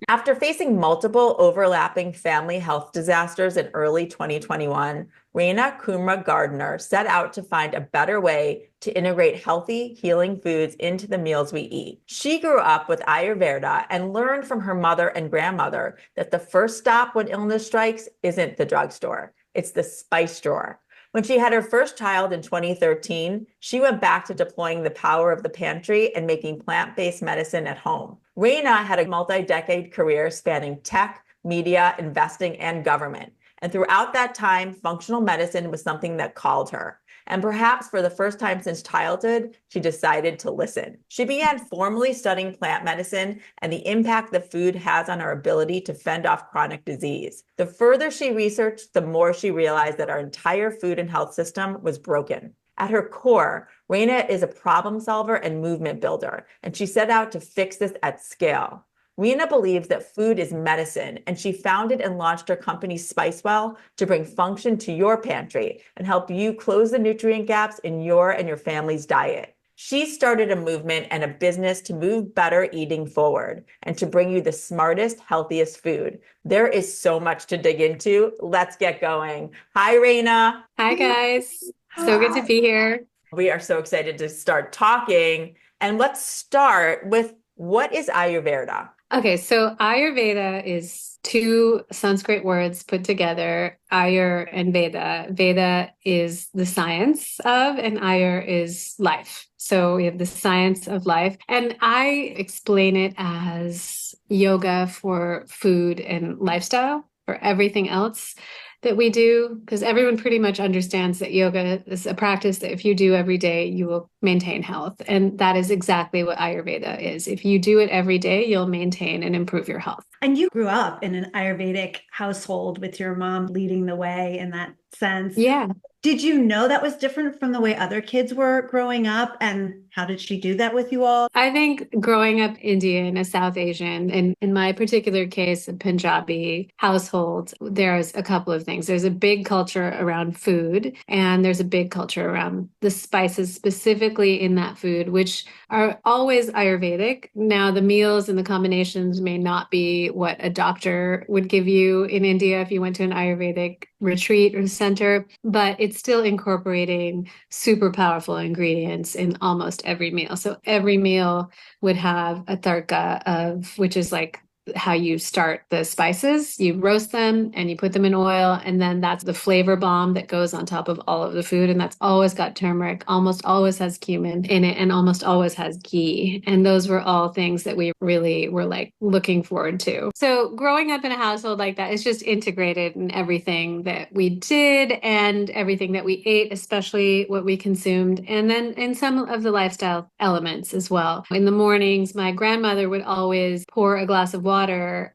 After facing multiple overlapping family health disasters in early 2021, Raina Kumra Gardiner set out to find a better way to integrate healthy, healing foods into the meals we eat. She grew up with Ayurveda and learned from her mother and grandmother that the first stop when illness strikes isn't the drugstore, it's the spice drawer. When she had her first child in 2013, she went back to deploying the power of the pantry and making plant-based medicine at home. Raina had a multi-decade career spanning tech, media, investing, and government. And throughout that time, functional medicine was something that called her. And perhaps for the first time since childhood, she decided to listen. She began formally studying plant medicine and the impact that food has on our ability to fend off chronic disease. The further she researched, the more she realized that our entire food and health system was broken. At her core, Raina is a problem solver and movement builder, and she set out to fix this at scale. Raina believes that food is medicine, and she founded and launched her company Spicewell to bring function to your pantry and help you close the nutrient gaps in your and your family's diet. She started a movement and a business to move better eating forward and to bring you the smartest, healthiest food. There is so much to dig into. Let's get going. Hi, Raina. Hi, guys. So good to be here. We are so excited to start talking. And let's start with, what is Ayurveda? Okay, so Ayurveda is two Sanskrit words put together, Ayur and Veda. Veda is the science of, and Ayur is life. So we have the science of life. And I explain it as yoga for food and lifestyle, for everything else that we do, because everyone pretty much understands that yoga is a practice that if you do every day, you will maintain health. And that is exactly what Ayurveda is. If you do it every day, you'll maintain and improve your health. And you grew up in an Ayurvedic household with your mom leading the way in that sense. Yeah. Did you know that was different from the way other kids were growing up? And how did she do that with you all? I think growing up Indian, a South Asian, and in my particular case, a Punjabi household, there's a couple of things. There's a big culture around food, and there's a big culture around the spices specifically in that food, which are always Ayurvedic. Now, the meals and the combinations may not be what a doctor would give you in India if you went to an Ayurvedic retreat or center, but it's still incorporating super powerful ingredients in almost every meal. So every meal would have a tadka of, which is like how you start the spices. You roast them and you put them in oil, and then that's the flavor bomb that goes on top of all of the food. And that's always got turmeric, almost always has cumin in it, and almost always has ghee. And those were all things that we really were like looking forward to. So growing up in a household like that is just integrated in everything that we did and everything that we ate, especially what we consumed. And then in some of the lifestyle elements as well. In the mornings, my grandmother would always pour a glass of water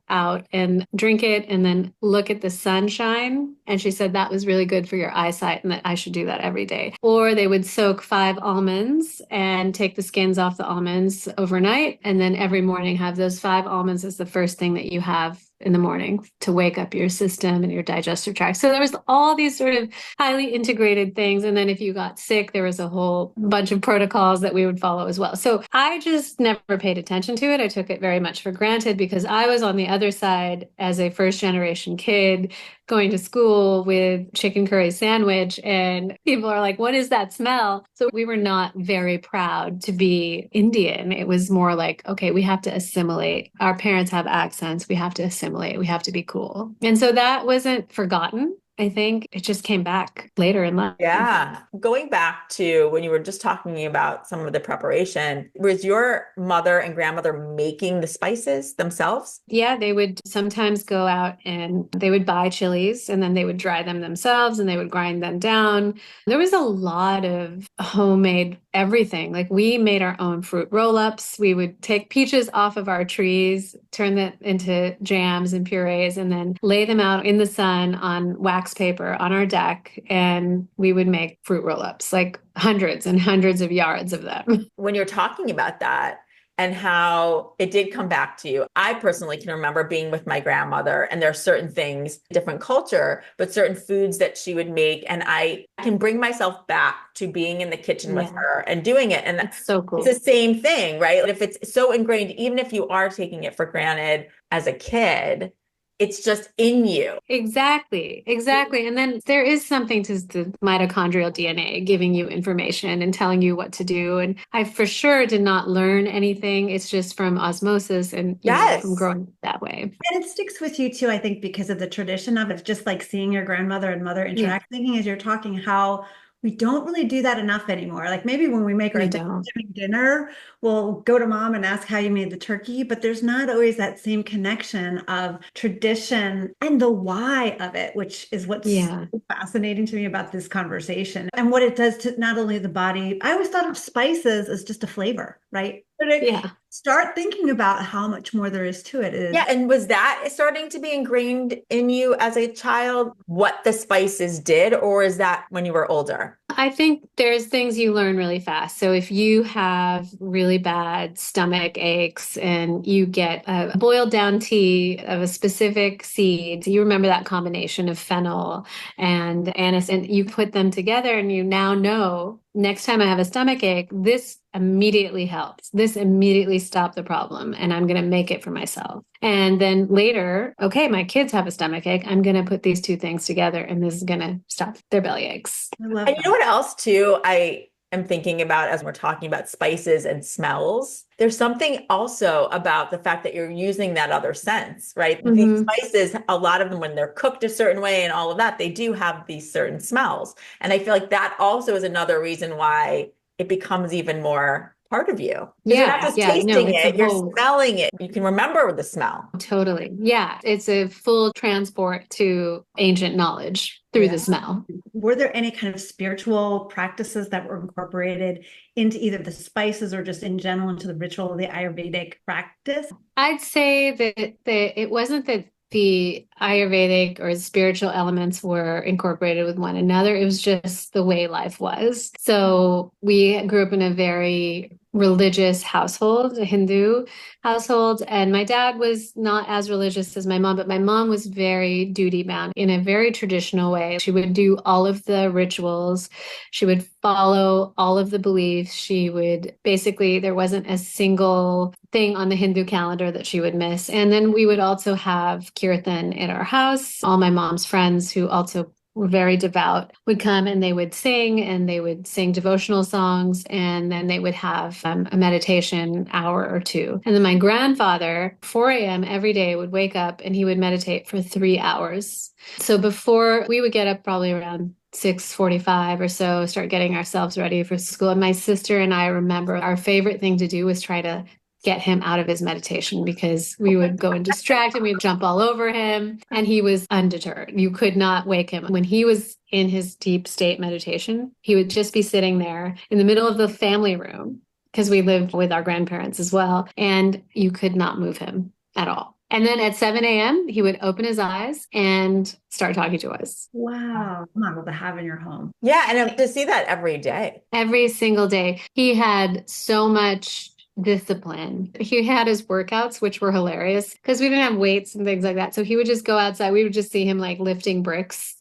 out and drink it and then look at the sunshine. And she said that was really good for your eyesight and that I should do that every day. Or they would soak 5 almonds and take the skins off the almonds overnight. And then every morning have those 5 almonds as the first thing that you have in the morning to wake up your system and your digestive tract. So there was all these sort of highly integrated things. And then if you got sick, there was a whole bunch of protocols that we would follow as well. So I just never paid attention to it. I took it very much for granted because I was on the other side as a first generation kid going to school with chicken curry sandwich, and people are like, what is that smell? So we were not very proud to be Indian. It was more like, okay, we have to assimilate. Our parents have accents. We have to assimilate. We have to be cool. And so that wasn't forgotten. I think it just came back later in life. Yeah. Going back to when you were just talking about some of the preparation, was your mother and grandmother making the spices themselves? Yeah, they would sometimes go out and they would buy chilies and then they would dry them themselves and they would grind them down. There was a lot of homemade everything. Like we made our own fruit roll-ups. We would take peaches off of our trees, turn that into jams and purees, and then lay them out in the sun on wax paper on our deck. And we would make fruit roll-ups, like hundreds and hundreds of yards of them. When you're talking about that, and how it did come back to you. I personally can remember being with my grandmother, and there are certain things, different culture, but certain foods that she would make. And I can bring myself back to being in the kitchen with her and doing it. And That's so cool. it's the same thing, right? If it's so ingrained, even if you are taking it for granted as a kid, it's just in you. Exactly. And then there is something to the mitochondrial DNA giving you information and telling you what to do. And I for sure did not learn anything. It's just from osmosis and from growing up that way. And it sticks with you too, I think, because of the tradition of it, just like seeing your grandmother and mother interact, thinking as you're talking how we don't really do that enough anymore. Like maybe when we make our Thanksgiving dinner, we'll go to mom and ask how you made the turkey, but there's not always that same connection of tradition and the why of it, which is what's so fascinating to me about this conversation and what it does to not only the body. I always thought of spices as just a flavor, right? But start thinking about how much more there is to it. And was that starting to be ingrained in you as a child, what the spices did, or is that when you were older? I think there's things you learn really fast. So if you have really bad stomach aches and you get a boiled down tea of a specific seed, you remember that combination of fennel and anise, and you put them together and you now know next time I have a stomach ache, this immediately helps. This immediately stopped the problem, and I'm going to make it for myself. And then later, okay, my kids have a stomach ache. I'm going to put these two things together, and this is going to stop their belly aches. I love and you know what else too? I am thinking about as we're talking about spices and smells. There's something also about the fact that you're using that other sense, right? These spices, a lot of them, when they're cooked a certain way and all of that, they do have these certain smells. And I feel like that also is another reason why it becomes even more part of you. You're not just tasting it, you're smelling it. You can remember the smell. Totally. Yeah. It's a full transport to ancient knowledge through the smell. Were there any kind of spiritual practices that were incorporated into either the spices or just in general into the ritual of the Ayurvedic practice? I'd say that it wasn't that the Ayurvedic or spiritual elements were incorporated with one another. It was just the way life was. So we grew up in a very religious household, a Hindu household, and my dad was not as religious as my mom, but my mom was very duty bound in a very traditional way. She would do all of the rituals. She would follow all of the beliefs. She would basically, there wasn't a single thing on the Hindu calendar that she would miss. And then we would also have kirtan at our house. All my mom's friends who also were very devout would come and they would sing devotional songs, and then they would have a meditation hour or two. And then my grandfather, 4 a.m. every day, would wake up and he would meditate for 3 hours. So before we would get up probably around 6:45 or so, start getting ourselves ready for school. And my sister and I remember our favorite thing to do was try to get him out of his meditation, because we would go and distract him. We'd jump all over him, and he was undeterred. You could not wake him. When he was in his deep state meditation, he would just be sitting there in the middle of the family room, because we lived with our grandparents as well, and you could not move him at all. And then at 7 a.m., he would open his eyes and start talking to us. Wow. Model to have in your home. Yeah. And to see that every day. Every single day. He had so much discipline. He had his workouts, which were hilarious because we didn't have weights and things like that. So he would just go outside. We would just see him like lifting bricks.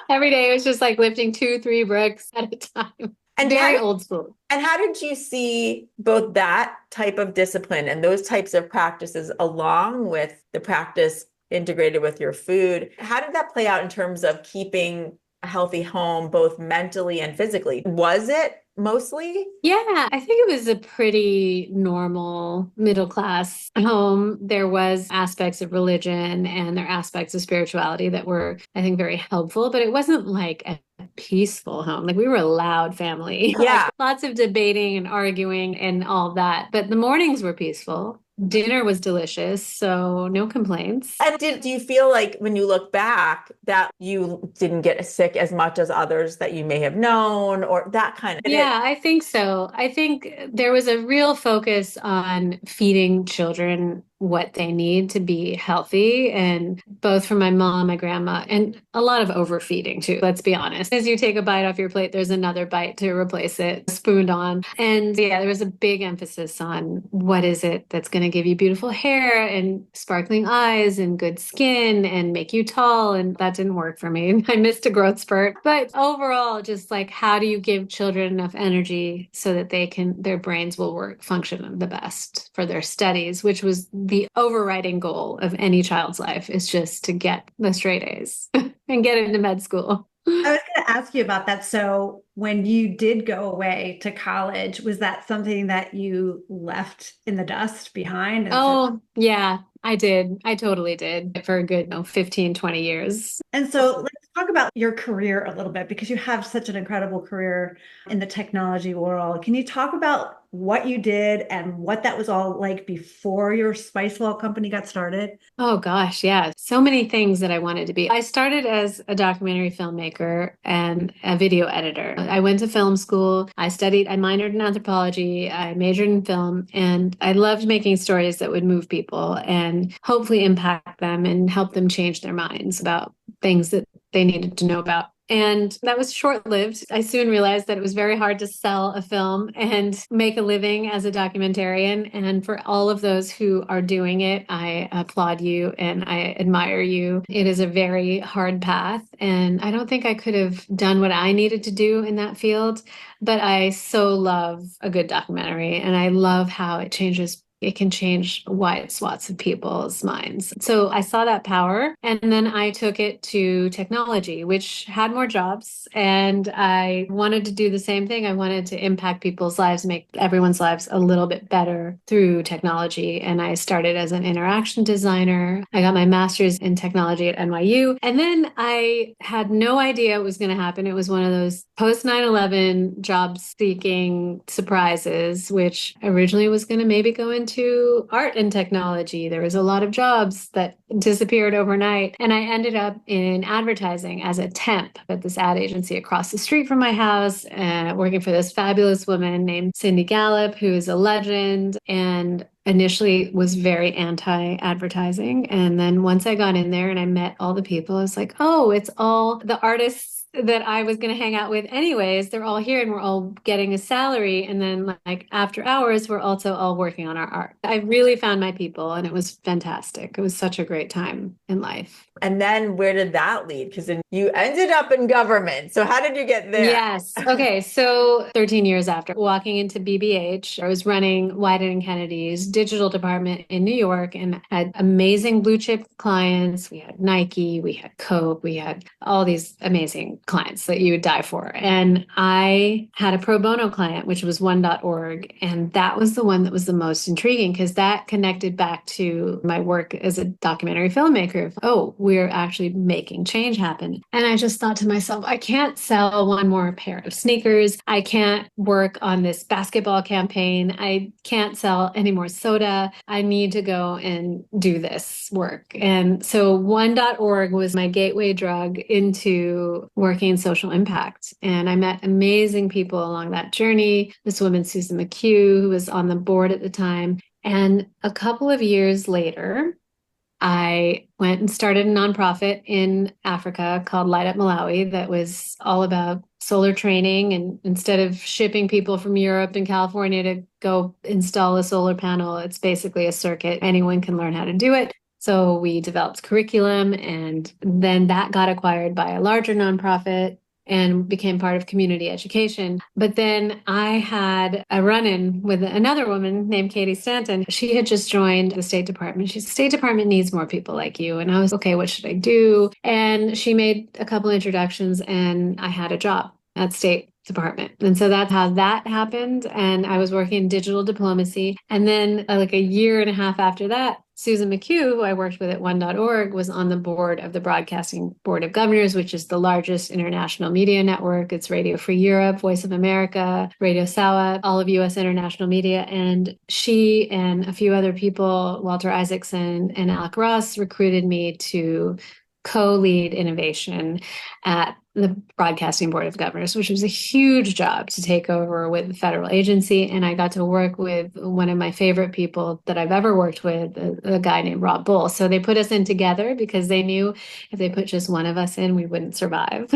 Every day it was just like lifting 2-3 bricks at a time. And very old school. And how did you see both that type of discipline and those types of practices along with the practice integrated with your food? How did that play out in terms of keeping a healthy home, both mentally and physically? Was it mostly? Yeah, I think it was a pretty normal middle class home. There was aspects of religion and there are aspects of spirituality that were, I think, very helpful, but it wasn't like a peaceful home. Like we were a loud family. Yeah. Lots of debating and arguing and all of that. But the mornings were peaceful. Dinner was delicious, so no complaints. And do you feel like when you look back that you didn't get sick as much as others that you may have known or that kind of? Yeah, I think so. I think there was a real focus on feeding children what they need to be healthy. And both from my mom, my grandma, and a lot of overfeeding too, let's be honest. As you take a bite off your plate, there's another bite to replace it, spooned on. And yeah, there was a big emphasis on what is it that's going to give you beautiful hair and sparkling eyes and good skin and make you tall. And that didn't work for me. I missed a growth spurt. But overall, just like, how do you give children enough energy so that their brains will function the best for their studies, which was the overriding goal of any child's life, is just to get the straight A's and get into med school. I was going to ask you about that. So when you did go away to college, was that something that you left in the dust behind? Yeah, I did. I totally did for a good 15, 20 years. And so let's talk about your career a little bit, because you have such an incredible career in the technology world. Can you talk about what you did and what that was all like before your Spicewell company got started? Oh gosh, yeah. So many things that I wanted to be. I started as a documentary filmmaker and a video editor. I went to film school. I minored in anthropology. I majored in film, and I loved making stories that would move people and hopefully impact them and help them change their minds about things that they needed to know about. And that was short-lived. I soon realized that it was very hard to sell a film and make a living as a documentarian. And for all of those who are doing it, I applaud you and I admire you. It is a very hard path. And I don't think I could have done what I needed to do in that field. But I so love a good documentary, and I love how it can change wide swaths of people's minds. So I saw that power, and then I took it to technology, which had more jobs, and I wanted to do the same thing. I wanted to impact people's lives, make everyone's lives a little bit better through technology. And I started as an interaction designer. I got my master's in technology at NYU, and then I had no idea what was going to happen. It was one of those post 9/11 job seeking surprises, which originally was going to maybe go into art and technology. There was a lot of jobs that disappeared overnight. And I ended up in advertising as a temp at this ad agency across the street from my house, working for this fabulous woman named Cindy Gallup, who is a legend, and initially was very anti-advertising. And then once I got in there and I met all the people, I was like, oh, it's all the artists that I was going to hang out with anyways. They're all here and we're all getting a salary. And then like after hours, we're also all working on our art. I really found my people, and it was fantastic. It was such a great time in life. And then where did that lead? Because then you ended up in government. So how did you get there? Yes. Okay. So 13 years after walking into BBH, I was running Wieden & Kennedy's digital department in New York and had amazing blue chip clients. We had Nike, we had Coke, we had all these amazing clients that you would die for. And I had a pro bono client, which was one.org. And that was the one that was the most intriguing, because that connected back to my work as a documentary filmmaker. Oh, we're actually making change happen. And I just thought to myself, I can't sell one more pair of sneakers. I can't work on this basketball campaign. I can't sell any more soda. I need to go and do this work. And so one.org was my gateway drug into working in social impact. And I met amazing people along that journey. This woman, Susan McHugh, who was on the board at the time. And a couple of years later, I went and started a nonprofit in Africa called Light Up Malawi that was all about solar training. And instead of shipping people from Europe and California to go install a solar panel, it's basically a circuit. Anyone can learn how to do it. So we developed curriculum, and then that got acquired by a larger nonprofit and became part of community education. But then I had a run-in with another woman named Katie Stanton. She had just joined the State Department. She said, State Department needs more people like you. And I was, okay, what should I do? And she made a couple introductions, and I had a job at State Department. And so that's how that happened. And I was working in digital diplomacy. And then like a year and a half after that, Susan McHugh, who I worked with at one.org, was on the board of the Broadcasting Board of Governors, which is the largest international media network. It's Radio Free Europe, Voice of America, Radio Sawa, all of U.S. international media. And she and a few other people, Walter Isaacson and Alec Ross, recruited me to co-lead innovation at the Broadcasting Board of Governors, which was a huge job to take over with the federal agency. And I got to work with one of my favorite people that I've ever worked with, a guy named Rob Bull. So they put us in together because they knew if they put just one of us in, we wouldn't survive.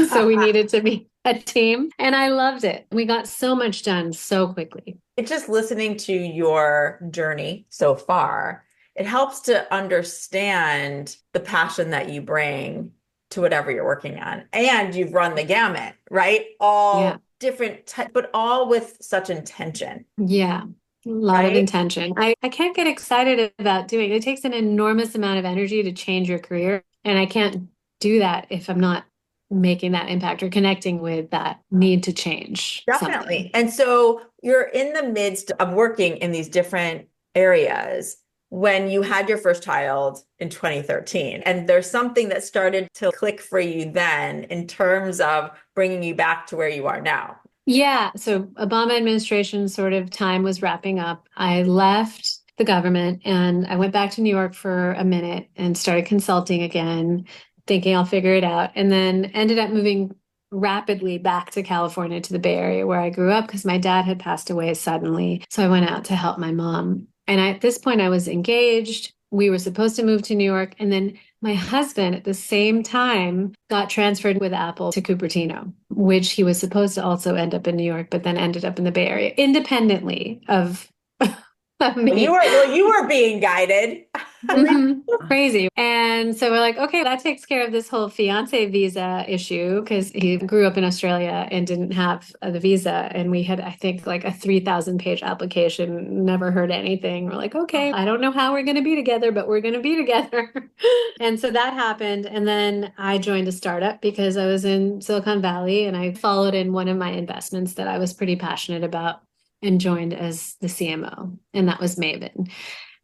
So we needed to be a team. And I loved it. We got so much done so quickly. It's just listening to your journey so far, it helps to understand the passion that you bring to whatever you're working on. And you've run the gamut, right? All different, but all with such intention. Yeah. A lot of intention. I can't get excited about doing it. It takes an enormous amount of energy to change your career. And I can't do that if I'm not making that impact or connecting with that need to change. Definitely. Something. And so you're in the midst of working in these different areas when you had your first child in 2013. And there's something that started to click for you then in terms of bringing you back to where you are now. Yeah. So Obama administration sort of time was wrapping up. I left the government and I went back to New York for a minute and started consulting again, thinking I'll figure it out. And then ended up moving rapidly back to California, to the Bay Area where I grew up because my dad had passed away suddenly. So I went out to help my mom. And at this point, I was engaged. We were supposed to move to New York. And then my husband at the same time got transferred with Apple to Cupertino, which he was supposed to also end up in New York, but then ended up in the Bay Area independently of me. You were being guided. Crazy. And so we're like, okay, that takes care of this whole fiance visa issue because he grew up in Australia and didn't have the visa. And we had, I think, like a 3,000-page application, never heard anything. We're like, okay, I don't know how we're going to be together, but we're going to be together. And so that happened. And then I joined a startup because I was in Silicon Valley and I followed in one of my investments that I was pretty passionate about and joined as the CMO. And that was Maven.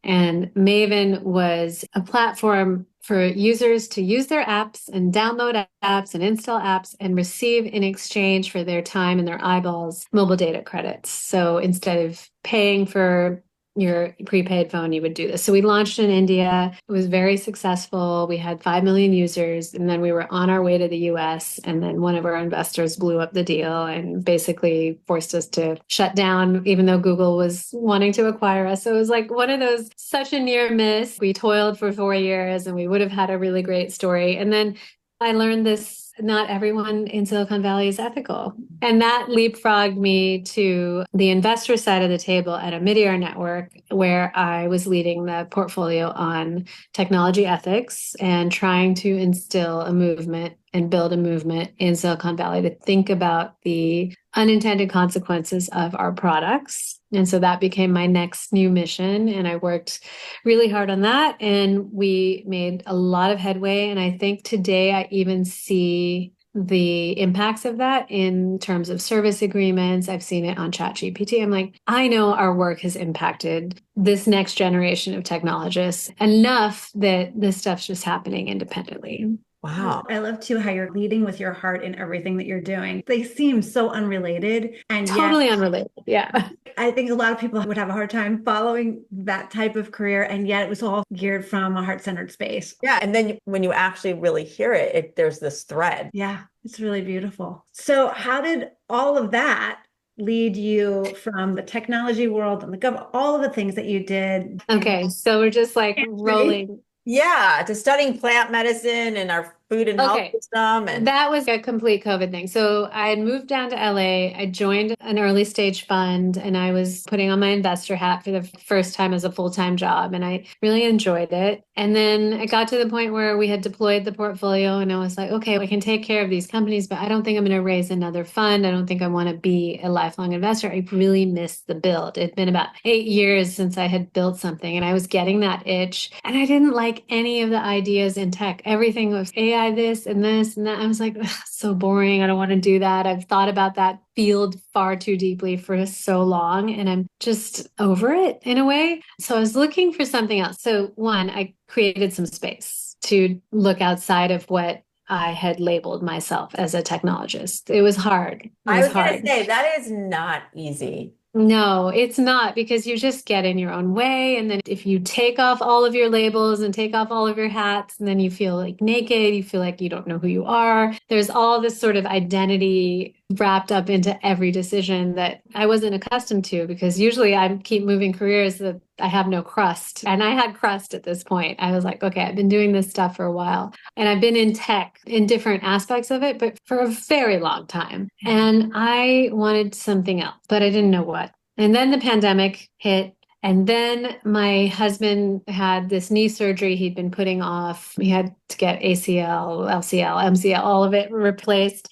And Maven was a platform for users to use their apps and download apps and install apps and receive in exchange for their time and their eyeballs mobile data credits. So instead of paying for your prepaid phone, you would do this. So we launched in India. It was very successful. We had 5 million users, and then we were on our way to the US. And then one of our investors blew up the deal and basically forced us to shut down, even though Google was wanting to acquire us. So it was like one of those, such a near miss. We toiled for 4 years and we would have had a really great story. And then I learned this. Not everyone in Silicon Valley is ethical. And that leapfrogged me to the investor side of the table at a mid-year network where I was leading the portfolio on technology ethics and trying to instill a movement and build a movement in Silicon Valley to think about the unintended consequences of our products. And so that became my next new mission. And I worked really hard on that. And we made a lot of headway. And I think today I even see the impacts of that in terms of service agreements. I've seen it on ChatGPT. I'm like, I know our work has impacted this next generation of technologists enough that this stuff's just happening independently. Wow. I love too how you're leading with your heart in everything that you're doing. They seem so unrelated and totally unrelated. Yeah. I think a lot of people would have a hard time following that type of career. And yet it was all geared from a heart-centered space. Yeah. And then when you actually really hear it, there's this thread. Yeah, it's really beautiful. So how did all of that lead you from the technology world and all of the things that you did? Okay. So we're just like rolling. Yeah, to studying plant medicine and our food and health system. And that was a complete COVID thing. So I had moved down to LA. I joined an early stage fund and I was putting on my investor hat for the first time as a full-time job. And I really enjoyed it. And then it got to the point where we had deployed the portfolio and I was like, okay, I can take care of these companies, but I don't think I'm going to raise another fund. I don't think I want to be a lifelong investor. I really missed the build. It'd been about 8 years since I had built something and I was getting that itch. And I didn't like any of the ideas in tech. Everything was AI this and this and that. I was like, so boring. I don't want to do that. I've thought about that field far too deeply for so long and I'm just over it in a way. So I was looking for something else. So one, I created some space to look outside of what I had labeled myself as a technologist. It was hard. I was going to say that is not easy. No, it's not, because you just get in your own way. And then if you take off all of your labels and take off all of your hats, and then you feel like naked, you feel like you don't know who you are. There's all this sort of identity wrapped up into every decision that I wasn't accustomed to, because usually I keep moving careers that I have no crust. And I had crust at this point. I was like, okay, I've been doing this stuff for a while, and I've been in tech in different aspects of it, but for a very long time. And I wanted something else, but I didn't know what. And then the pandemic hit. And then my husband had this knee surgery he'd been putting off. He had to get ACL, LCL, MCL, all of it replaced.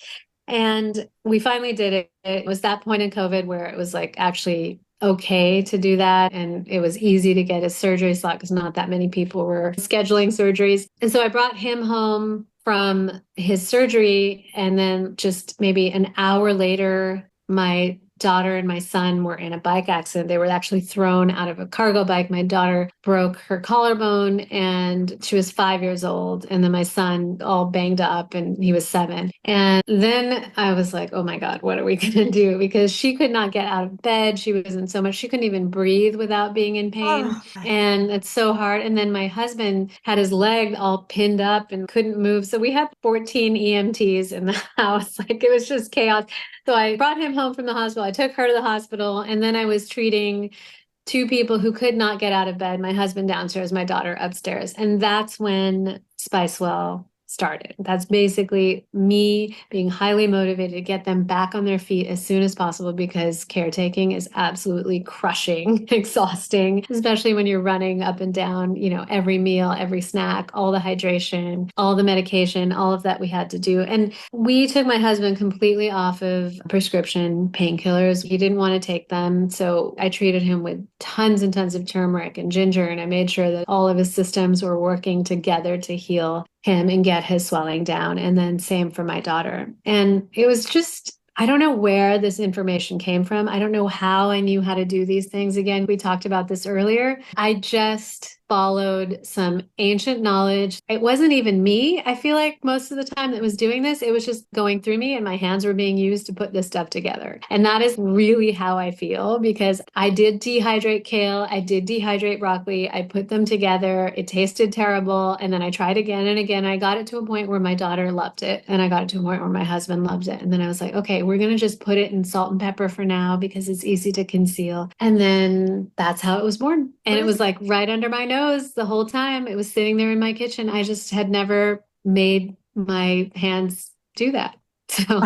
And we finally did it. It was that point in COVID where it was like actually okay to do that. And it was easy to get his surgery slot because not that many people were scheduling surgeries. And so I brought him home from his surgery. And then just maybe an hour later, my daughter and my son were in a bike accident. They were actually thrown out of a cargo bike. My daughter broke her collarbone and she was 5 years old. And then my son all banged up and he was 7. And then I was like, oh my God, what are we going to do? Because she could not get out of bed. She was in so much, she couldn't even breathe without being in pain. Oh. And it's so hard. And then my husband had his leg all pinned up and couldn't move. So we had 14 EMTs in the house. Like it was just chaos. So I brought him home from the hospital. I took her to the hospital, and then I was treating 2 people who could not get out of bed, my husband downstairs, my daughter upstairs. And that's when Spicewell started. That's basically me being highly motivated to get them back on their feet as soon as possible, because caretaking is absolutely crushing, exhausting, especially when you're running up and down, every meal, every snack, all the hydration, all the medication, all of that we had to do. And we took my husband completely off of prescription painkillers. He didn't want to take them. So I treated him with tons and tons of turmeric and ginger, and I made sure that all of his systems were working together to heal him and get his swelling down. And then same for my daughter. And it was just, I don't know where this information came from. I don't know how I knew how to do these things. Again, we talked about this earlier. I just followed some ancient knowledge. It wasn't even me. I feel like most of the time that was doing this, it was just going through me and my hands were being used to put this stuff together. And that is really how I feel, because I did dehydrate kale. I did dehydrate broccoli. I put them together. It tasted terrible. And then I tried again and again. I got it to a point where my daughter loved it. And I got it to a point where my husband loved it. And then I was like, okay, we're going to just put it in salt and pepper for now because it's easy to conceal. And then that's how it was born. And it was like right under my nose the whole time. It was sitting there in my kitchen. I just had never made my hands do that. So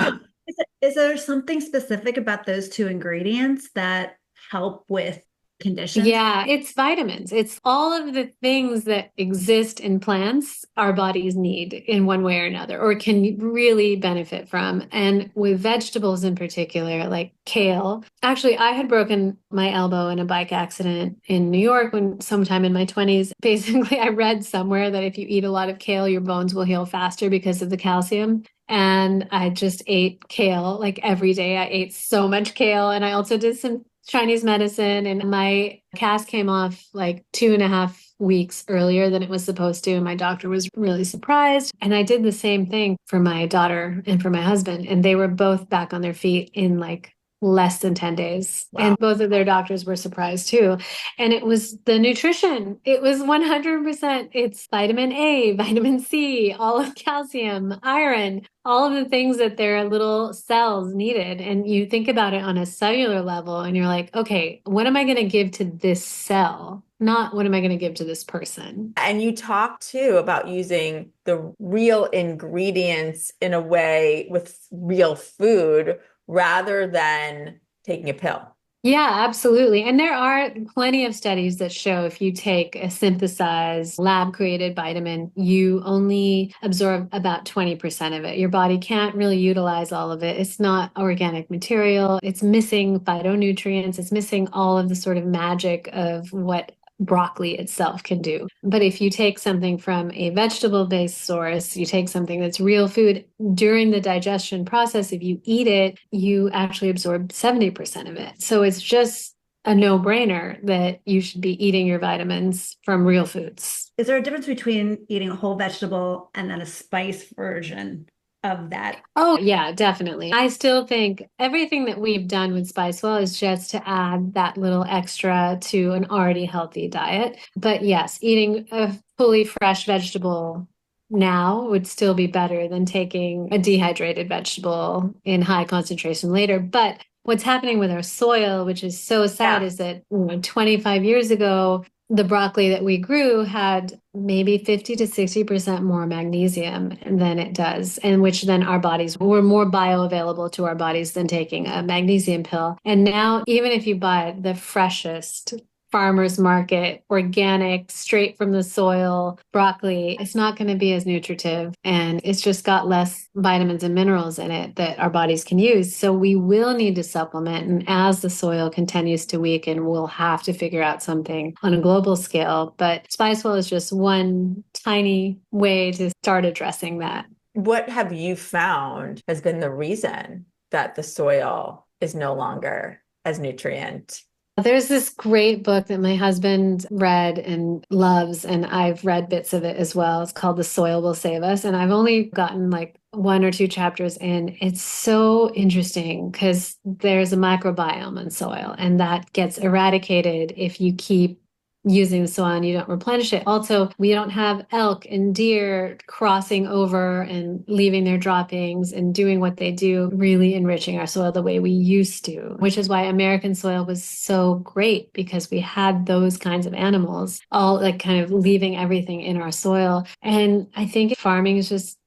Is there something specific about those 2 ingredients that help with conditions? yeah, it's vitamins. It's all of the things that exist in plants our bodies need in one way or another, or can really benefit from. And with vegetables in particular, like kale. Actually, I had broken my elbow in a bike accident in New York when sometime in my 20s. Basically, I read somewhere that if you eat a lot of kale, your bones will heal faster because of the calcium. And I just ate kale like every day. I ate so much kale. And I also did some Chinese medicine, and my cast came off like 2.5 weeks earlier than it was supposed to. And my doctor was really surprised. And I did the same thing for my daughter and for my husband. And they were both back on their feet in like less than 10 days. Wow. And both of their doctors were surprised too. And it was the nutrition. It was 100%. It's vitamin A, vitamin C, all of calcium, iron, all of the things that their little cells needed. And you think about it on a cellular level and you're like, okay, what am I going to give to this cell? Not what am I going to give to this person? And you talk too about using the real ingredients in a way with real food rather than taking a pill. Yeah, absolutely. And there are plenty of studies that show if you take a synthesized lab created vitamin, you only absorb about 20% of it. Your body can't really utilize all of it. It's not organic material. It's missing phytonutrients. It's missing all of the sort of magic of what broccoli itself can do. But if you take something from a vegetable-based source, you take something that's real food, during the digestion process, if you eat it, you actually absorb 70% of it. So it's just a no-brainer that you should be eating your vitamins from real foods. Is there a difference between eating a whole vegetable and then a spice version of that. Oh, yeah, definitely. I still think everything that we've done with Spicewell is just to add that little extra to an already healthy diet. But yes, eating a fully fresh vegetable now would still be better than taking a dehydrated vegetable in high concentration later. But what's happening with our soil, which is so sad, is that 25 years ago, the broccoli that we grew had maybe 50 to 60% more magnesium than it does, and which then our bodies were more bioavailable to our bodies than taking a magnesium pill. And now, even if you buy the freshest farmer's market, organic, straight from the soil broccoli, it's not going to be as nutritive, and it's just got less vitamins and minerals in it that our bodies can use. So we will need to supplement. And as the soil continues to weaken, we'll have to figure out something on a global scale. But Spicewell is just one tiny way to start addressing that. What have you found has been the reason that the soil is no longer as nutrient? There's this great book that my husband read and loves, and I've read bits of it as well. It's called The Soil Will Save Us. And I've only gotten like 1 or 2 chapters in. It's so interesting because there's a microbiome in soil, and that gets eradicated if you keep using the soil and you don't replenish it. Also, we don't have elk and deer crossing over and leaving their droppings and doing what they do, really enriching our soil the way we used to, which is why American soil was so great, because we had those kinds of animals all like kind of leaving everything in our soil. And I think farming is just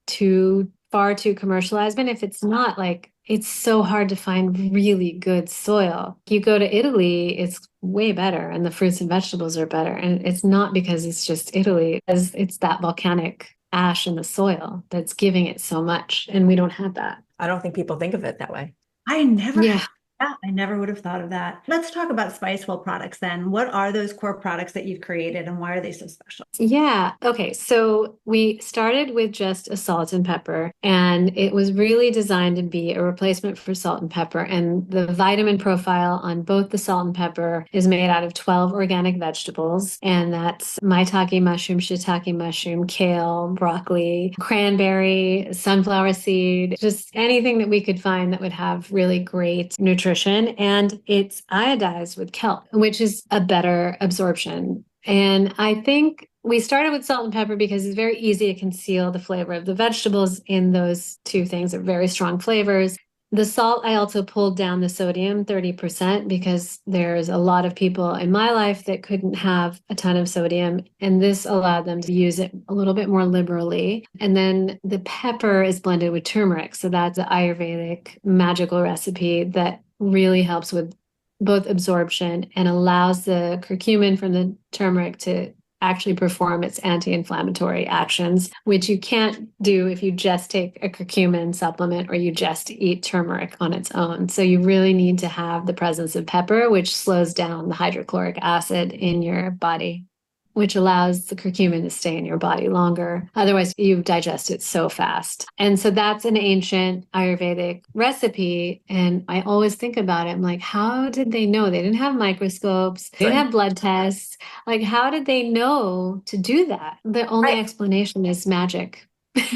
far too commercialized. And if it's not, like, it's so hard to find really good soil. You go to Italy, it's way better, and the fruits and vegetables are better. And it's not because it's just Italy, it's that volcanic ash in the soil that's giving it so much. And we don't have that. I don't think people think of it that way. I never would have thought of that. Let's talk about Spicewell products then. What are those core products that you've created and why are they so special? Yeah. Okay. So we started with just a salt and pepper, and it was really designed to be a replacement for salt and pepper. And the vitamin profile on both the salt and pepper is made out of 12 organic vegetables. And that's maitake mushroom, shiitake mushroom, kale, broccoli, cranberry, sunflower seed, just anything that we could find that would have really great nutrition. And it's iodized with kelp, which is a better absorption. And I think we started with salt and pepper because it's very easy to conceal the flavor of the vegetables in those two things. They're very strong flavors. The salt, I also pulled down the sodium 30% because there's a lot of people in my life that couldn't have a ton of sodium, and this allowed them to use it a little bit more liberally. And then the pepper is blended with turmeric. So that's an Ayurvedic magical recipe that really helps with both absorption and allows the curcumin from the turmeric to actually perform its anti-inflammatory actions, which you can't do if you just take a curcumin supplement or you just eat turmeric on its own. So you really need to have the presence of pepper, which slows down the hydrochloric acid in your body, which allows the curcumin to stay in your body longer. Otherwise, you digest it so fast. And so that's an ancient Ayurvedic recipe. And I always think about it. I'm like, how did they know? They didn't have microscopes. They didn't have blood tests. Like, how did they know to do that? The only explanation is magic.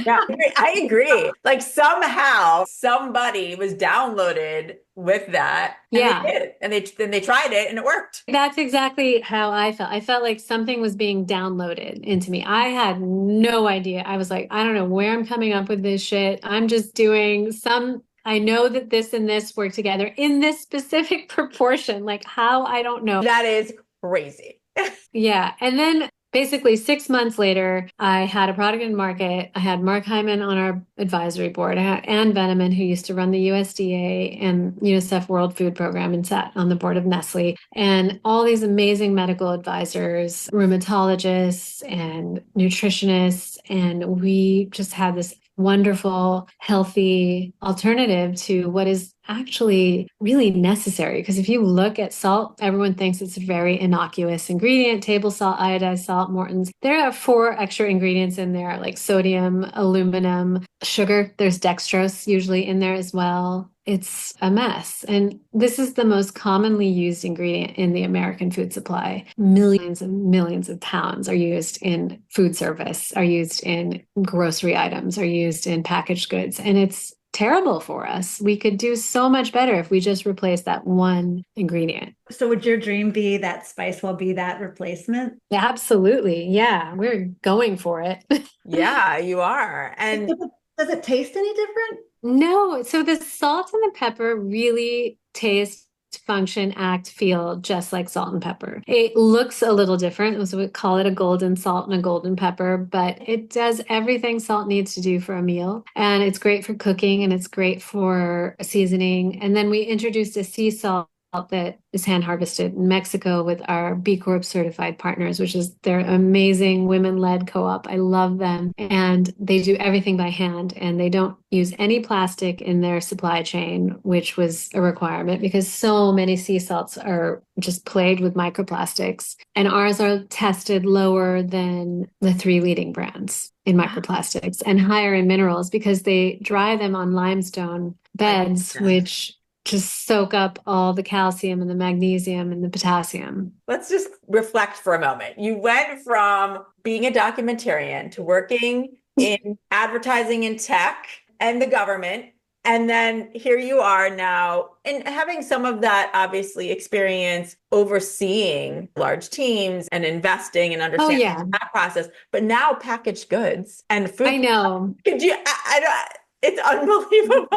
Yeah, I agree. Like somehow somebody was downloaded with that. And Yeah. they did. And then they tried it and it worked. That's exactly how I felt. I felt like something was being downloaded into me. I had no idea. I was like, I don't know where I'm coming up with this shit. I'm just doing I know that this and this work together in this specific proportion. Like how, I don't know. That is crazy. Yeah. And then basically 6 months later, I had a product in market. I had Mark Hyman on our advisory board. I had Ann Veneman, who used to run the USDA and UNICEF World Food Program and sat on the board of Nestle, and all these amazing medical advisors, rheumatologists and nutritionists. And we just had this wonderful, healthy alternative to what is actually really necessary. Because if you look at salt, everyone thinks it's a very innocuous ingredient: table salt, iodized salt, Morton's. There are 4 extra ingredients in there, like sodium, aluminum, sugar. There's dextrose usually in there as well. It's a mess. And this is the most commonly used ingredient in the American food supply. Millions and millions of pounds are used in food service, are used in grocery items, are used in packaged goods. And it's terrible for us. We could do so much better if we just replace that one ingredient. So would your dream be that Spicewell be that replacement? Absolutely. Yeah, we're going for it. Yeah, you are. And Does it taste any different? No, so the salt and the pepper really taste, function, act, feel just like salt and pepper. It looks a little different, so we call it a golden salt and a golden pepper, but it does everything salt needs to do for a meal. And it's great for cooking and it's great for seasoning. And then we introduced a sea salt that is hand harvested in Mexico with our B Corp certified partners, which is their amazing women-led co-op. I love them. And they do everything by hand and they don't use any plastic in their supply chain, which was a requirement because so many sea salts are just plagued with microplastics. And ours are tested lower than the 3 leading brands in microplastics and higher in minerals because they dry them on limestone beds, which just soak up all the calcium and the magnesium and the potassium. let's just reflect for a moment. You went from being a documentarian to working in advertising and tech and the government. And then here you are now, and having some of that obviously experience overseeing large teams and investing and understanding that process. But now packaged goods and food. I know. Could you? It's unbelievable.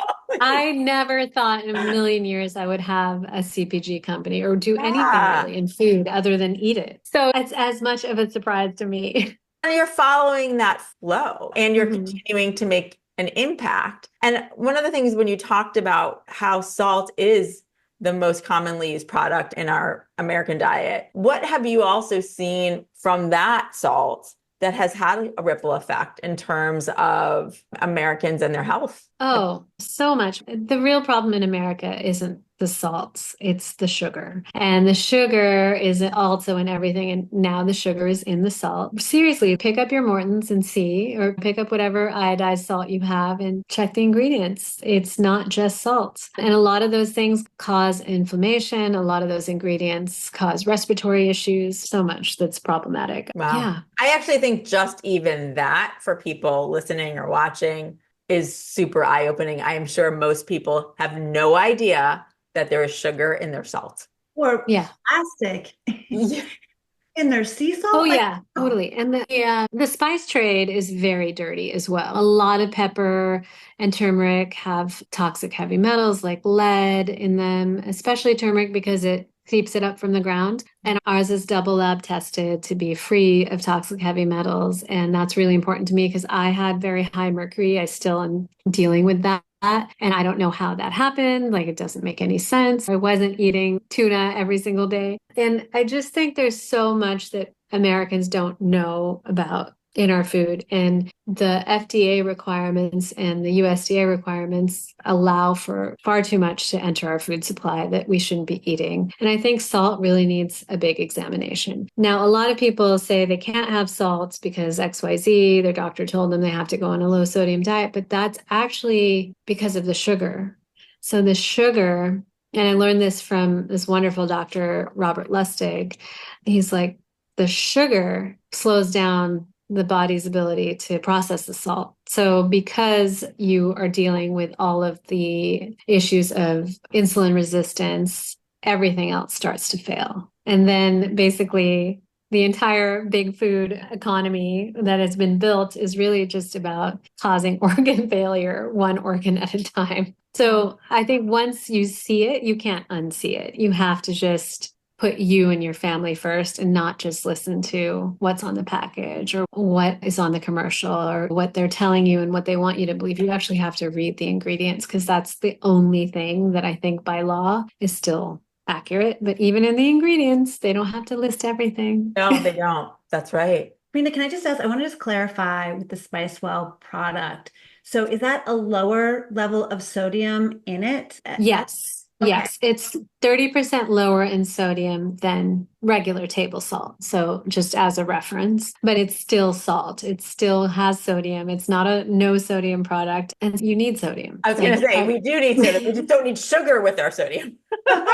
I never thought in a million years I would have a CPG company or do anything really in food other than eat it. So it's as much of a surprise to me. And you're following that flow and you're continuing to make an impact. And one of the things when you talked about how salt is the most commonly used product in our American diet, what have you also seen from that salt that has had a ripple effect in terms of Americans and their health? Oh, so much. The real problem in America isn't the salts, it's the sugar. And the sugar is also in everything. And now the sugar is in the salt. Seriously, pick up your Morton's and see, or pick up whatever iodized salt you have and check the ingredients. It's not just salt. And a lot of those things cause inflammation. A lot of those ingredients cause respiratory issues. So much that's problematic. Wow. Yeah. I actually think just even that for people listening or watching is super eye-opening. I am sure most people have no idea that there is sugar in their salt. Or plastic in their sea salt? Oh, yeah, totally. And the spice trade is very dirty as well. A lot of pepper and turmeric have toxic heavy metals like lead in them, especially turmeric because it keeps it up from the ground. And ours is double lab tested to be free of toxic heavy metals. And that's really important to me because I had very high mercury. I still am dealing with that. And I don't know how that happened. Like, it doesn't make any sense. I wasn't eating tuna every single day. And I just think there's so much that Americans don't know about in our food. And the FDA requirements and the USDA requirements allow for far too much to enter our food supply that we shouldn't be eating. And I think salt really needs a big examination. Now, a lot of people say they can't have salt because XYZ, their doctor told them they have to go on a low sodium diet, but that's actually because of the sugar. So the sugar, and I learned this from this wonderful doctor, Robert Lustig. He's like, the sugar slows down the body's ability to process the salt. So because you are dealing with all of the issues of insulin resistance, everything else starts to fail. And then basically the entire big food economy that has been built is really just about causing organ failure, one organ at a time. So I think once you see it, you can't unsee it. You have to just put you and your family first and not just listen to what's on the package or what is on the commercial or what they're telling you and what they want you to believe. You actually have to read the ingredients because that's the only thing that I think by law is still accurate. But even in the ingredients, they don't have to list everything. No, they don't. That's right. Rena, can I just ask, I want to just clarify with the Spicewell product. So is that a lower level of sodium in it? Yes. Okay. Yes, it's 30% lower in sodium than regular table salt. So just as a reference, but it's still salt. It still has sodium. It's not a no sodium product, and you need sodium. I was going to say, we do need sodium. We just don't need sugar with our sodium.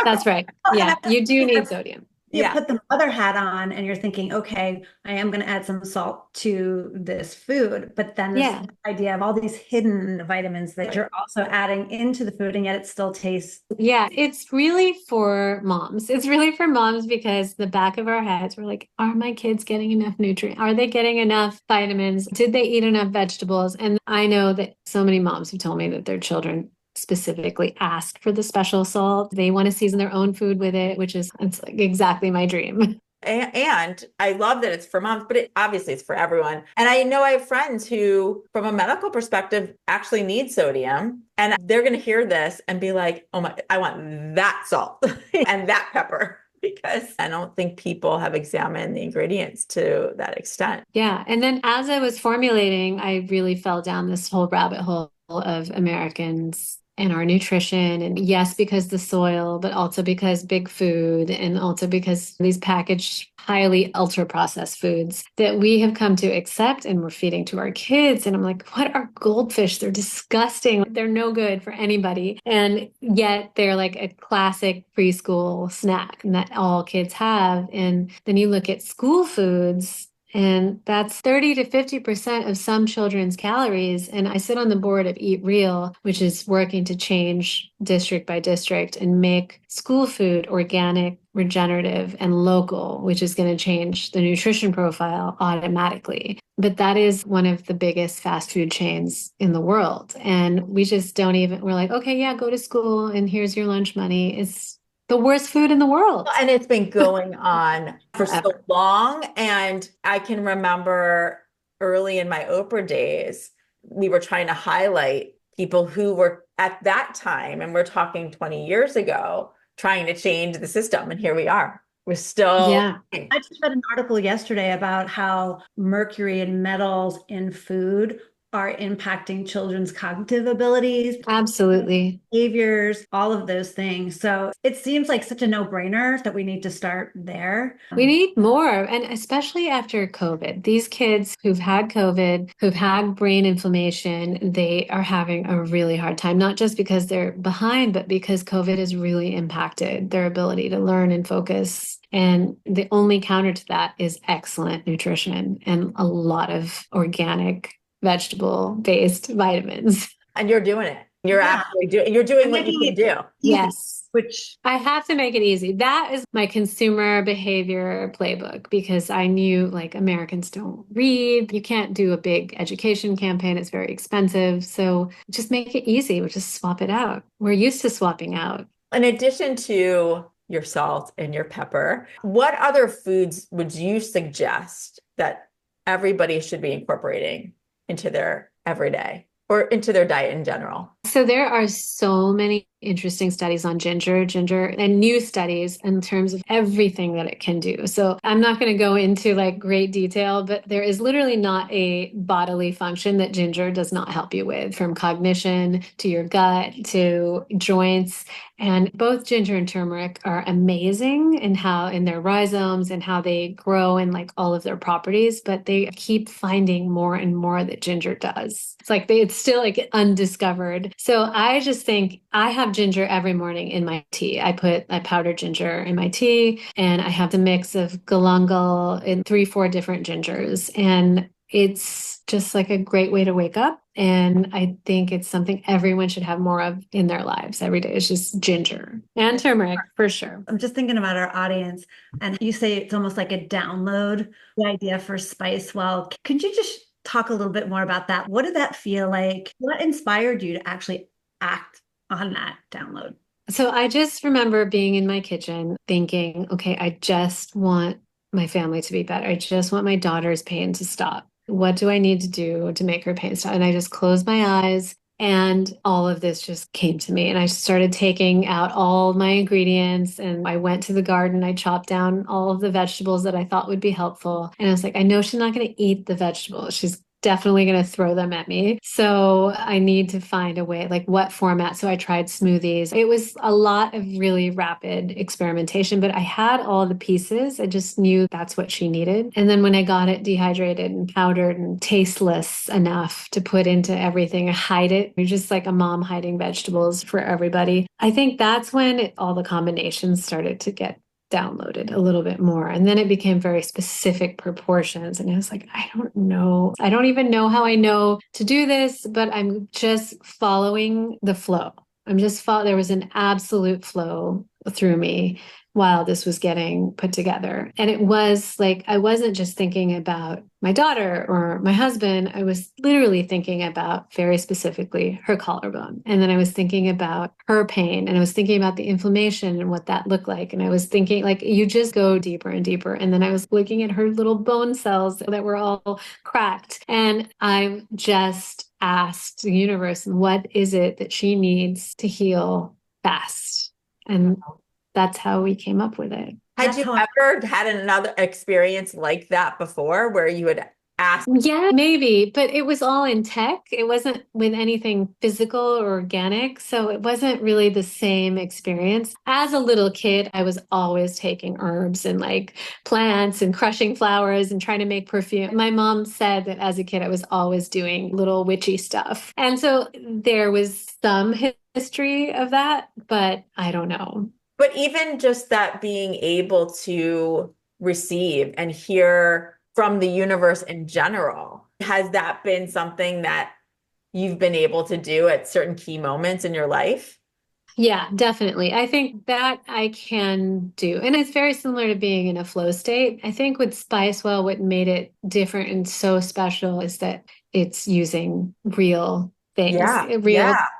That's right. Yeah, you do need sodium. You put the mother hat on and you're thinking, okay, I am going to add some salt to this food. But then this idea of all these hidden vitamins that you're also adding into the food, and yet it still tastes. Yeah, it's really for moms. It's really for moms because the back of our heads, we're like, are my kids getting enough nutrients? Are they getting enough vitamins? Did they eat enough vegetables? And I know that so many moms have told me that their children specifically ask for the special salt. They want to season their own food with it, it's like exactly my dream. And I love that it's for moms, but obviously it's for everyone. And I know I have friends who, from a medical perspective, actually need sodium. And they're going to hear this and be like, oh my, I want that salt and that pepper. Because I don't think people have examined the ingredients to that extent. Yeah. And then as I was formulating, I really fell down this whole rabbit hole of Americans and our nutrition. And yes, because the soil, but also because big food, and also because these packaged, highly ultra processed foods that we have come to accept and we're feeding to our kids. And I'm like, what are goldfish? They're disgusting. They're no good for anybody. And yet they're like a classic preschool snack that all kids have. And then you look at school foods, and that's 30 to 50% of some children's calories. And I sit on the board of Eat Real, which is working to change district by district and make school food organic, regenerative, and local, which is going to change the nutrition profile automatically. But that is one of the biggest fast food chains in the world. And we just don't even, we're like, okay, yeah, go to school and here's your lunch money. It's the worst food in the world. And it's been going on for so long. And I can remember early in my Oprah days, we were trying to highlight people who were at that time, and we're talking 20 years ago, trying to change the system. And here we are. We're still. Yeah. I just read an article yesterday about how mercury and metals in food are impacting children's cognitive abilities. Absolutely. Behaviors, all of those things. So it seems like such a no-brainer that we need to start there. We need more. And especially after COVID, these kids who've had COVID, who've had brain inflammation, they are having a really hard time, not just because they're behind, but because COVID has really impacted their ability to learn and focus. And the only counter to that is excellent nutrition and a lot of organic vegetable-based vitamins. And you're doing it. You're actually doing, you're doing what you can do. Yes. Which I have to make it easy. That is my consumer behavior playbook, because I knew like Americans don't read. You can't do a big education campaign. It's very expensive. So just make it easy. We'll just swap it out. We're used to swapping out. In addition to your salt and your pepper, what other foods would you suggest that everybody should be incorporating into their everyday or into their diet in general? So there are so many interesting studies on ginger, and new studies in terms of everything that it can do. So I'm not going to go into like great detail, but there is literally not a bodily function that ginger does not help you with, from cognition to your gut to joints. And both ginger and turmeric are amazing in how in their rhizomes and how they grow and like all of their properties, but they keep finding more and more that ginger does. It's like it's still like undiscovered. So I just think I have ginger every morning in my tea. I powder ginger in my tea, and I have the mix of galangal and 3-4 different gingers. And it's just like a great way to wake up. And I think it's something everyone should have more of in their lives every day. It's just ginger and turmeric for sure. I'm just thinking about our audience, and you say it's almost like a download, the idea for Spicewell. Could you just talk a little bit more about that? What did that feel like? What inspired you to actually act on that download? So I just remember being in my kitchen thinking, okay, I just want my family to be better. I just want my daughter's pain to stop. What do I need to do to make her pain stop? And I just closed my eyes And all of this just came to me. And I started taking out all my ingredients and I went to the garden. I chopped down all of the vegetables that I thought would be helpful. And I was like, I know she's not going to eat the vegetables. She's definitely going to throw them at me. So I need to find a way, like what format. So I tried smoothies. It was a lot of really rapid experimentation, but I had all the pieces. I just knew that's what she needed. And then when I got it dehydrated and powdered and tasteless enough to put into everything, I hide it. You're just like a mom hiding vegetables for everybody. I think that's when all the combinations started to get downloaded a little bit more. And then it became very specific proportions. And I was like, I don't know. I don't even know how I know to do this, but I'm just following the flow. There was an absolute flow through me while this was getting put together. And it was like, I wasn't just thinking about my daughter or my husband. I was literally thinking about very specifically her collarbone. And then I was thinking about her pain and I was thinking about the inflammation and what that looked like. And I was thinking like, you just go deeper and deeper. And then I was looking at her little bone cells that were all cracked. And I just asked the universe, what is it that she needs to heal fast? And that's how we came up with it. Had you ever had another experience like that before where you would ask? Yeah, maybe, but it was all in tech. It wasn't with anything physical or organic. So it wasn't really the same experience. As a little kid, I was always taking herbs and like plants and crushing flowers and trying to make perfume. My mom said that as a kid, I was always doing little witchy stuff. And so there was some history of that, but I don't know. But even just that being able to receive and hear from the universe in general, has that been something that you've been able to do at certain key moments in your life? Yeah, definitely. I think that I can do. And it's very similar to being in a flow state. I think with Spicewell, what made it different and so special is that it's using real things,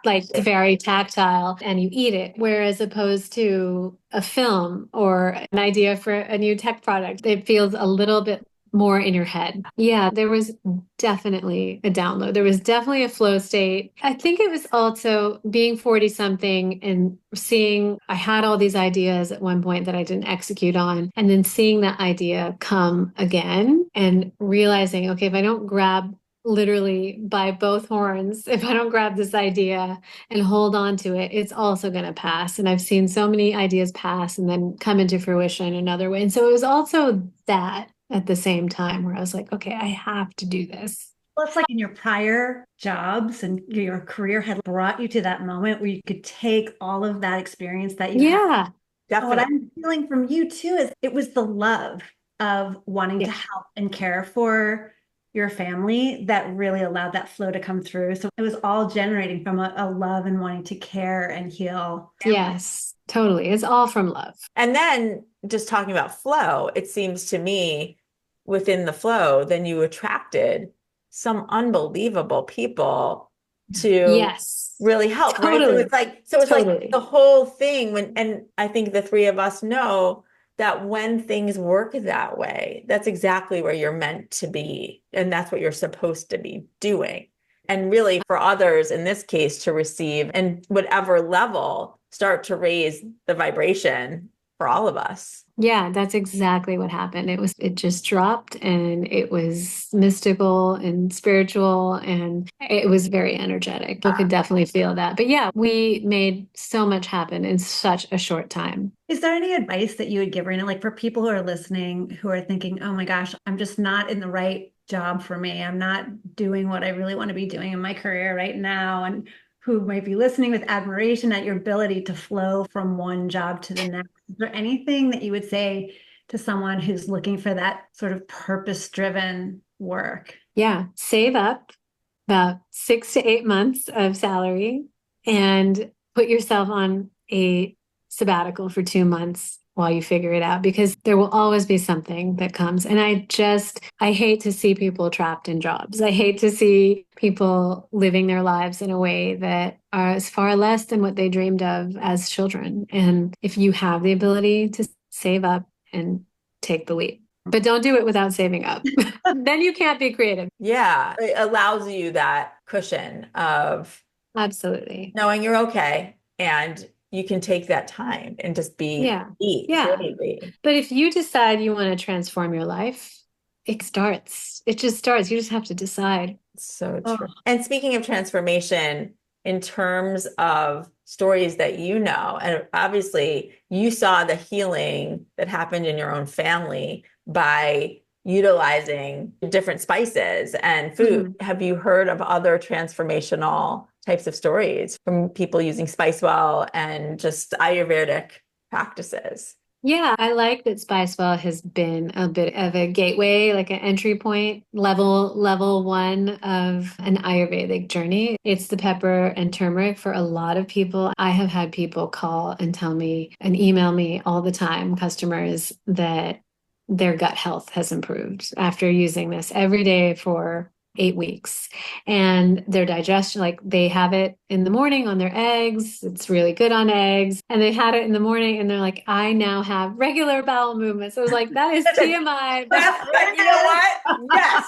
like very tactile, and you eat it. Whereas opposed to a film or an idea for a new tech product, it feels a little bit more in your head. Yeah, there was definitely a download. There was definitely a flow state. I think it was also being 40 something and seeing I had all these ideas at one point that I didn't execute on, and then seeing that idea come again and realizing, okay, if I don't grab literally by both horns, if I don't grab this idea and hold on to it, it's also going to pass. And I've seen so many ideas pass and then come into fruition another way. And so it was also that at the same time where I was like, okay, I have to do this. Well, it's like in your prior jobs and your career had brought you to that moment where you could take all of that experience that you had. Definitely. What I'm feeling from you too is it was the love of wanting to help and care for your family that really allowed that flow to come through. So it was all generating from a love and wanting to care and heal. Yes, totally. It's all from love. And then just talking about flow, it seems to me within the flow, then you attracted some unbelievable people to really help. Totally. Right? So it's like the whole thing and I think the three of us know that when things work that way, that's exactly where you're meant to be. And that's what you're supposed to be doing. And really for others, in this case, to receive and whatever level, start to raise the vibration for all of us. Yeah, that's exactly what happened. It just dropped and it was mystical and spiritual and it was very energetic. People could definitely feel that. But yeah, we made so much happen in such a short time. Is there any advice that you would give, Raina, like for people who are listening, who are thinking, oh my gosh, I'm just not in the right job for me. I'm not doing what I really want to be doing in my career right now. And who might be listening with admiration at your ability to flow from one job to the next. Is there anything that you would say to someone who's looking for that sort of purpose-driven work? Yeah, save up about 6 to 8 months of salary and put yourself on a sabbatical for 2 months while you figure it out, because there will always be something that comes. And I hate to see people trapped in jobs. I hate to see people living their lives in a way that is far less than what they dreamed of as children. And if you have the ability to save up and take the leap, but don't do it without saving up. Then you can't be creative. Yeah, it allows you that cushion of Absolutely. knowing you're okay and you can take that time and just Yeah. eat Yeah. freely. But if you decide you want to transform your life, it starts. It just starts. You just have to decide. So Oh, true. And speaking of transformation, in terms of stories that you know, and obviously you saw the healing that happened in your own family by utilizing different spices and food. Mhm. Have you heard of other transformational types of stories from people using Spicewell and just Ayurvedic practices? Yeah, I like that Spicewell has been a bit of a gateway, like an entry point, level one of an Ayurvedic journey. It's the pepper and turmeric for a lot of people. I have had people call and tell me and email me all the time, customers, that their gut health has improved after using this every day for 8 weeks, and their digestion, like they have it in the morning on their eggs. It's really good on eggs. And they had it in the morning and they're like, I now have regular bowel movements. I was like, that is TMI. That's, but you know what? Yes.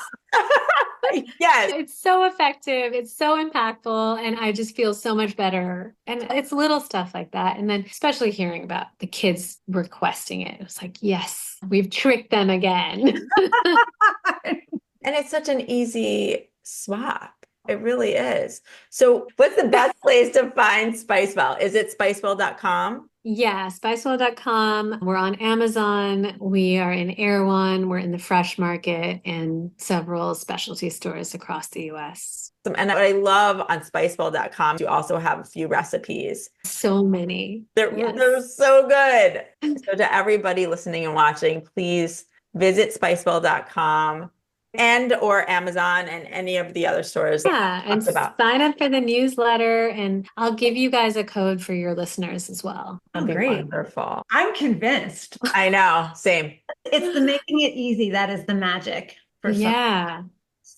Yes. It's so effective. It's so impactful. And I just feel so much better. And it's little stuff like that. And then especially hearing about the kids requesting it. It was like, yes, we've tricked them again. And it's such an easy swap. It really is. So what's the best place to find Spicewell? Is it spicewell.com? Yeah, spicewell.com. We're on Amazon. We are in Erewhon. We're in the Fresh Market and several specialty stores across the US. And what I love on spicewell.com, you also have a few recipes. So many. They're so good. So to everybody listening and watching, please visit spicewell.com and or Amazon and any of the other stores. Yeah, and about. sign up for the newsletter, and I'll give you guys a code for your listeners as well. That'd be great. wonderful. I'm convinced. I know, same. It's the making it easy that is the magic for Yeah.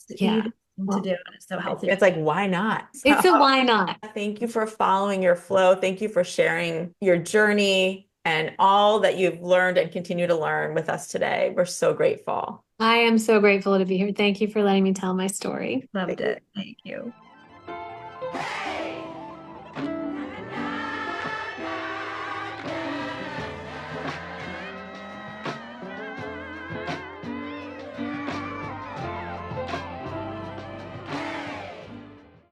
Yeah. to do, and it's so healthy. It's like, why not? It's a why not? Thank you for following your flow. Thank you for sharing your journey and all that you've learned and continue to learn with us today. We're so grateful. I am so grateful to be here. Thank you for letting me tell my story. Loved it. Thank you.